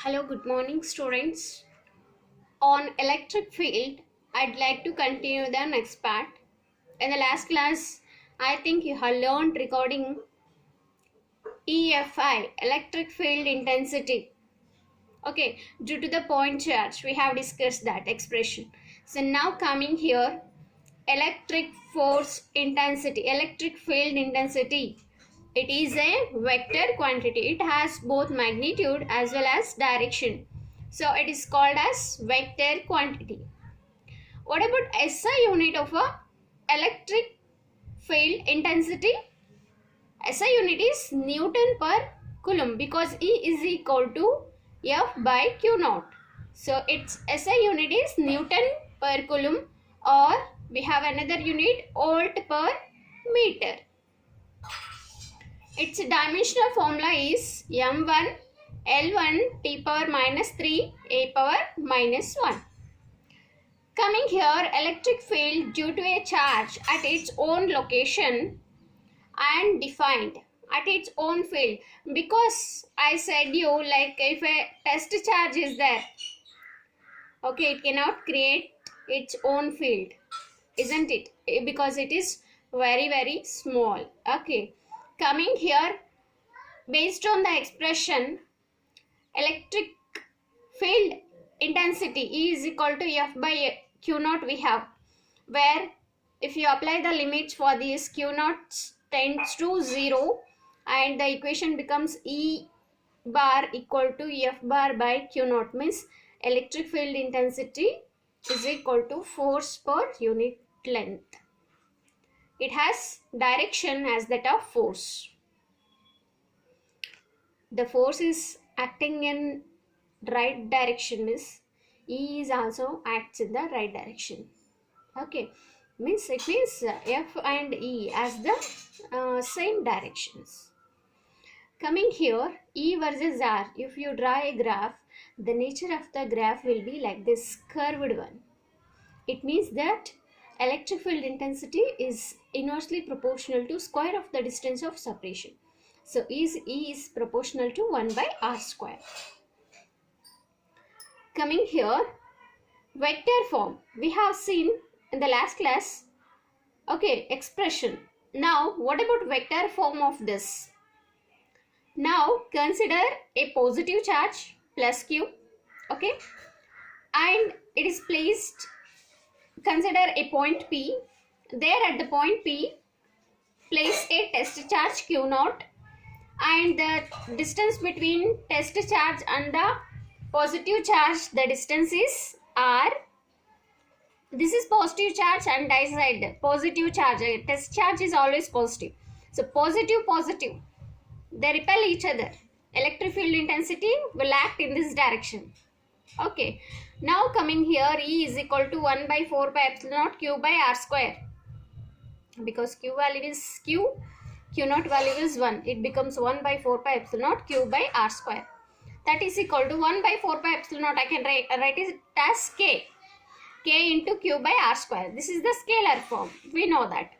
Hello, good morning, students. On electric field, I'd like to continue the next part. In the last class, I think you have learned regarding EFI, electric field intensity. Okay, due to the point charge, we have discussed that expression. So now coming here, electric force intensity, electric field intensity. It is a vector quantity. It has both magnitude as well as direction. So it is called as vector quantity. What about SI unit of a electric field intensity? SI unit is Newton per Coulomb because E is equal to F by Q naught. So its SI unit is Newton per Coulomb, or we have another unit volt per meter. Its dimensional formula is M1 L1 T power minus 3 A power minus 1. Coming here, electric field due to a charge at its own location and defined at its own field, because I said you, like, if a test charge is there, okay, it cannot create its own field, isn't it? Because it is very small. Okay, coming here, based on the expression electric field intensity E is equal to F by Q naught, we have, where if you apply the limits for this, Q naught tends to 0 and the equation becomes E bar equal to F bar by Q naught, means electric field intensity is equal to force per unit length. It has direction as that of force. The force is acting in right direction, means E is also acts in the right direction. Okay, means it means F and E as the same directions. Coming here, E versus R, if you draw a graph, the nature of the graph will be like this curved one. It means that electric field intensity is inversely proportional to square of the distance of separation. So E is proportional to 1 by R square. Coming here, vector form, we have seen in the last class. Okay, expression. Now what about vector form of this? Now consider a positive charge plus Q, okay, and it is placed, consider a point P. There at the point P, place a test charge Q naught, and the distance between test charge and the positive charge, the distance is R. This is positive charge and I said positive charge. Test charge is always positive. So positive, they repel each other. Electric field intensity will act in this direction. Okay. Now coming here, E is equal to 1 by 4 pi epsilon naught Q by R square. Because Q value is Q naught value is 1. It becomes 1 by 4 pi epsilon naught Q by R square. That is equal to 1 by 4 pi epsilon naught. I can write it as K. K into Q by R square. This is the scalar form. We know that.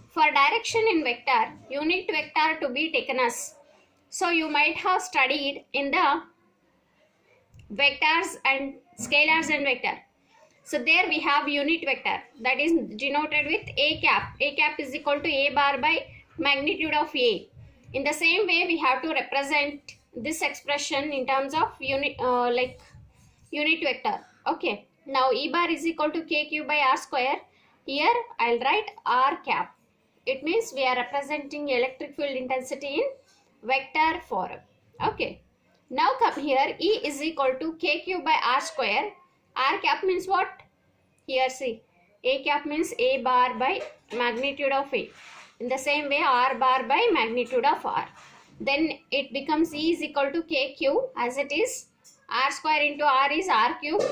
For direction in vector, unit vector to be taken as. So you might have studied in the vectors and scalars and vector. So there we have unit vector, that is denoted with A cap. A cap is equal to A bar by magnitude of A. In the same way, we have to represent this expression in terms of unit vector. Okay. Now E bar is equal to KQ by R square. Here I'll write R cap. It means we are representing electric field intensity in vector form. Okay. Now come here, E is equal to KQ by R square. R cap means what? Here see, A cap means A bar by magnitude of A. In the same way, R bar by magnitude of R. Then it becomes E is equal to KQ, as it is. R square into R is R cube.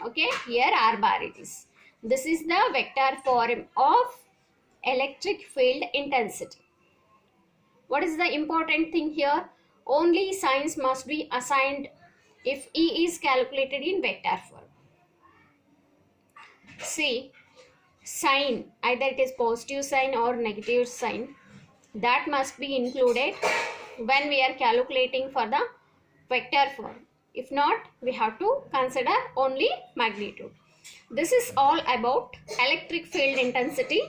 Okay, here R bar it is. This is the vector form of electric field intensity. What is the important thing here? Only signs must be assigned if E is calculated in vector form. See, sign, either it is positive sign or negative sign, that must be included when we are calculating for the vector form. If not, we have to consider only magnitude. This is all about electric field intensity,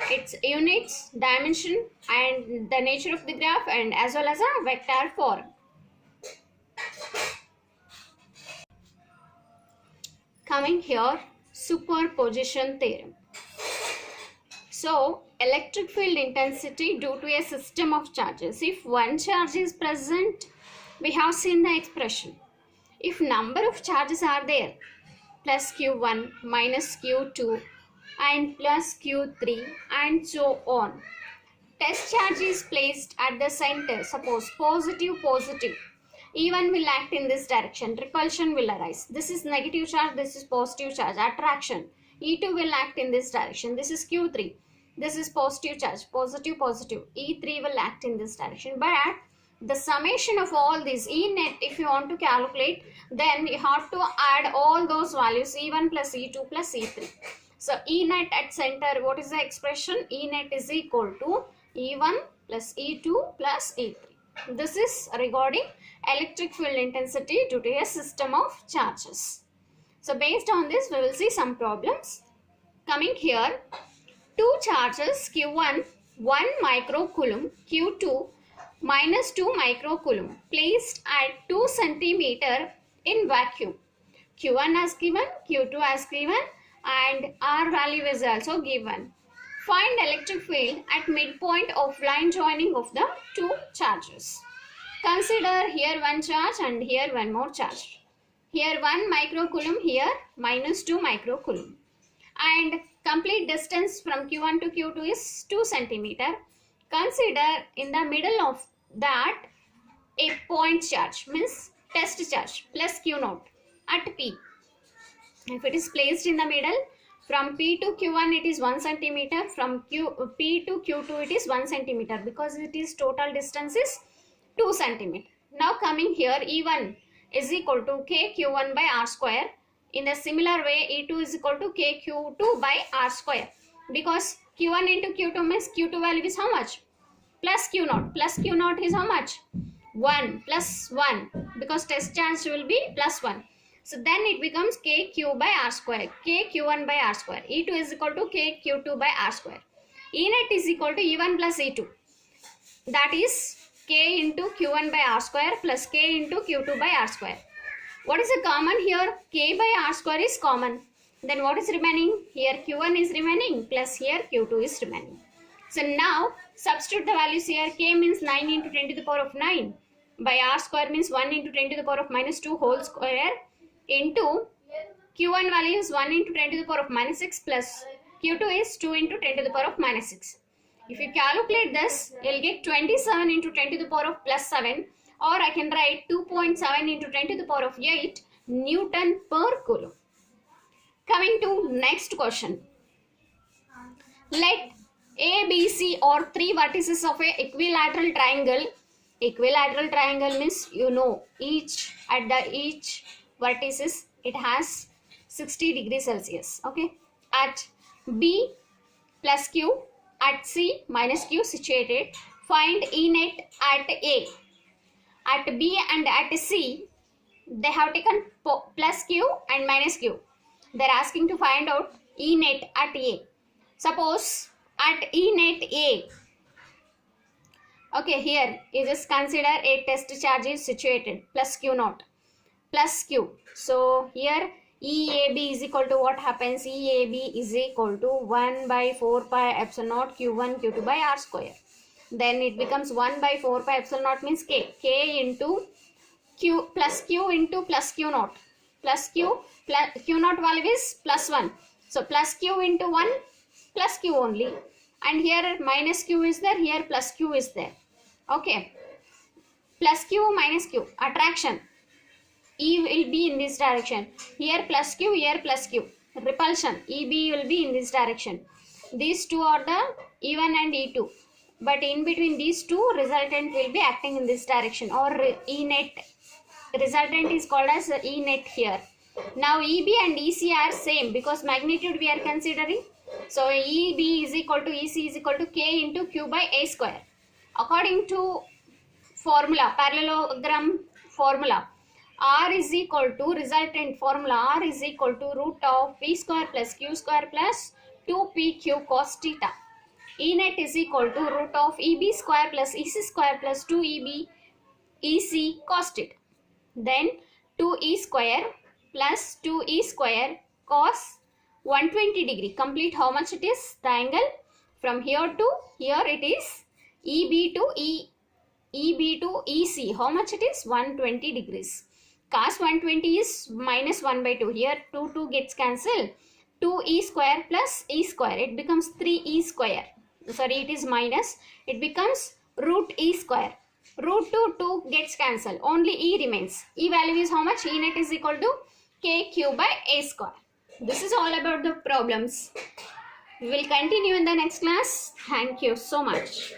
its units, dimension, and the nature of the graph, and as well as a vector form. Coming here, superposition theorem. So, electric field intensity due to a system of charges. If one charge is present, we have seen the expression. If number of charges are there, plus q1 minus q2 and plus q3 and so on. Test charge is placed at the center. Suppose positive, positive. E1 will act in this direction. Repulsion will arise. This is negative charge. This is positive charge. Attraction. E2 will act in this direction. This is q3. This is positive charge. Positive, positive. E3 will act in this direction. But the summation of all these, E net, if you want to calculate, then you have to add all those values, E1 plus E2 plus E3. So E net at center, what is the expression? E net is equal to E1 plus E2 plus E3. This is regarding electric field intensity due to a system of charges. So based on this, we will see some problems. Coming here, two charges Q1 1 microcoulomb, Q2 minus 2 microcoulomb placed at 2 centimeter in vacuum. Q1 as given, Q2 as given, and R value is also given. Find electric field at midpoint of line joining of the two charges. Consider here one charge and here one more charge. Here 1 microcoulomb, here minus 2 microcoulomb. And complete distance from Q1 to Q2 is 2 centimeter. Consider in the middle of that a point charge, means test charge, plus Q0 at P. If it is placed in the middle, from P to Q1 it is 1 centimeter, from P to Q2 it is 1 centimeter, because it is total distance is 2 centimeter. Now coming here, E1 is equal to KQ1 by R square. In the similar way, E2 is equal to KQ2 by R square, because Q1 into Q2 means Q2 value is how much? Plus Q0. Plus Q0 is how much? 1 plus 1, because test charge will be plus 1. So then it becomes KQ by R square. KQ1 by R square. E2 is equal to KQ2 by R square. E net is equal to E1 plus E2. That is K into Q1 by R square plus K into Q2 by R square. What is the common here? K by R square is common. Then what is remaining? Here Q1 is remaining plus here Q2 is remaining. So now substitute the values here. K means 9 into 10 to the power of 9 by R square means 1 into 10 to the power of minus 2 whole square into Q1 value is 1 into 10 to the power of minus 6 plus Q2 is 2 into 10 to the power of minus 6. If you calculate this, you will get 27 into 10 to the power of plus 7, or I can write 2.7 into 10 to the power of 8 Newton per coulomb. Coming to next question. Let A, B, C or three vertices of a equilateral triangle. Equilateral triangle means each vertices it has 60 degrees Celsius. Okay. At B plus Q, at C minus Q situated. Find E net at A. At B and at C, they have taken plus Q and minus Q. They are asking to find out E net at A. Suppose at E net A. Okay, here you just consider a test charge is situated plus Q naught plus Q. So here EAB is equal to what happens? EAB is equal to 1 by 4 pi epsilon naught Q1 Q2 by R square. Then it becomes 1 by 4 pi epsilon naught means K. K into Q plus Q into plus Q naught. Plus Q plus Q naught value is plus 1. So plus Q into 1 plus Q only. And here minus Q is there, here plus Q is there. Okay. Plus Q minus Q. Attraction. E will be in this direction. Here plus Q, here plus Q. Repulsion. EB will be in this direction. These two are the E1 and E2. But in between these two, resultant will be acting in this direction, or E net. Resultant is called as E net here. Now EB and EC are same because magnitude we are considering. So EB is equal to EC is equal to K into Q by A square. According to formula, parallelogram formula, R is equal to, resultant formula R is equal to root of P square plus Q square plus 2PQ cos theta. E net is equal to root of EB square plus EC square plus 2EB EC cos theta. Then 2E square plus 2E square cos 120 degree. Complete how much it is? The angle from here to here it is EB to EC. How much it is? 120 degrees. Cos 120 is minus 1 by 2. Here 2 gets cancelled. 2E square plus E square. It becomes 3E square. Sorry, it is minus. It becomes root E square. Root 2 gets cancelled. Only E remains. E value is how much? E net is equal to KQ by A square. This is all about the problems. We will continue in the next class. Thank you so much.